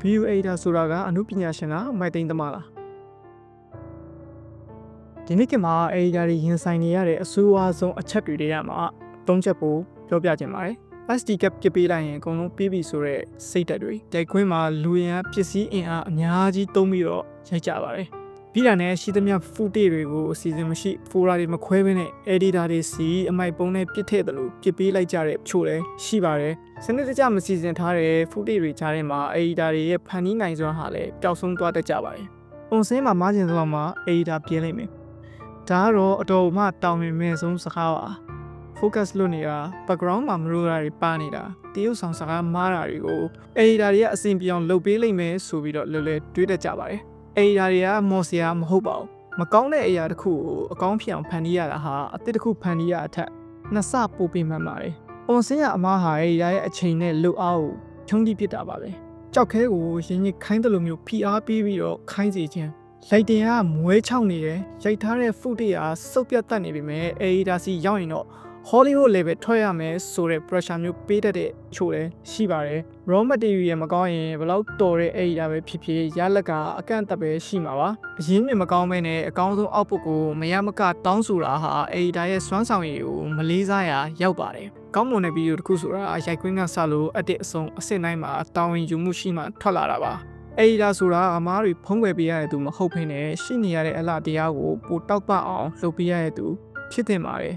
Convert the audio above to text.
Video Editor ဆိုတာကအမှုပညာရှင်လားမိုက်သိန်းသမားလားဒီနေ့ကမှ Editor တွေရင်ဆိုင်နေရတဲ့အဆိုးအဝါဆုံးအချက်တွေထဲမှာ၃ချက်ပို့ပြောပြချင်ပါတယ်SD cap ပြပေးလိုက်ရင်အကုန်လုံးပြီးပြီဆိုတော့စိတ်ဓာတ်တွေတိုက်ခွင်းမှာလူရန်ပစ္စည်းအင်အားအများကြီးသုံးပြီးတော့ရိုက်ကြပါတယ်ပြီးတာနဲ့ရှိသမျှ footage တွေကိုအစီအစဉ်မရှိ folder တွေမခွဲဘဲနဲ့ editor တွေစီအမိုက်ပုံးနဲ့ပြစ်ထည့်တယ်လို့ပြပေးလိုက်ကြတဲ့ချို့လည်းရှိပါတယ်စနစ်တကျမစီစဉ်ထားတဲ့ footage တွေကြားထဲမှာ editor တွေရဲ့ဖန်တီးနိုင်စွမ်းဟာလည်းပျောက်ဆုံးသွားတတ်ကြပါတယ်ပုံစင်းမှာမားကျင်သလောက်မှာ editor ပြင်းလိုက်မယ်ဒါကတော့အတော်မှတောင်းပန်မဲ့ဆုံးစကားပါ focus လုပ်နေတာ background မှာမလို့တာတွေပါနေတာတရုပ်ဆောင်စကားမားတာတွေကို editor တွေကအဆင်ပြေအောင်လုပ်ပေးလိမ့်မယ်ဆိုပြီးတော့လွယ်လွယ်တွေးတတ်ကြပါတယ်editor တွေကမော်စရာမဟုတ်ပါဘူးမကောင်းတဲ့အရာတစ်ခုကိုအကောင်းဖြစ်အောင်ဖန်တီးရတာဟာအသစ်တစ်ခုဖန်တီးရအထက်နှစ်ဆပိုပေးမှန်ပါတယ်ပုံစင်းရအမားဟာeditor ရဲ့အချိန်နဲ့လွတ်အားကိုထုံးတိဖြစ်တာပါပဲကြောက်ခဲကိုရင်းရင်းခိုင်းတယ်လို့မျိုးဖိအားပေးပြီးတော့ခိုင်းစီခြင်းလိုက်တင်ကမွဲချောင်းနေတယ်ရိုက်ထားတဲ့ footage ကစုပ်ပြတ်တတ်နေပြီမဲ့ editor စီရောက်ရင်တော့Hollywood level ထွက်ရမယ်ဆိုတဲ့ pressure မျိုးပေးတတ်တဲ့ချို့လည်းရှိပါတယ် raw material မကောင်းရင်ဘယ်လောက်တော်တဲ့ editor ပဲဖြစ်ဖြစ်ရလက်ကအကန့်အသတ်ပဲရှိမှာပါအရင်းမြစ်မကောင်းမဲနဲ့အကောင်းဆုံး output ကိုမရမကတောင်းဆိုတာဟာ editor ရဲ့စွမ်းဆောင်ရည်ကိုမလေးစားရာရောက်ပါတယ်ကောင်းမွန်တဲ့ဗီဒီယိုတစ်ခုဆိုတာရိုက်ခွင်းကစလို့အတစ်အဆုံးအစစ်တိုင်းမှာတာဝန်ယူမှုရှိမှထွက်လာတာပါeditor ဆိုတာအမားတွေဖုံးကွယ်ပေးရတဲ့သူမဟုတ်ဘဲနဲ့ရှိနေရတဲ့အလားတရားကိုပိုတောက်ပအောင်လုပ်ပေးရတဲ့သူဖြစ်တင်ပါတယ်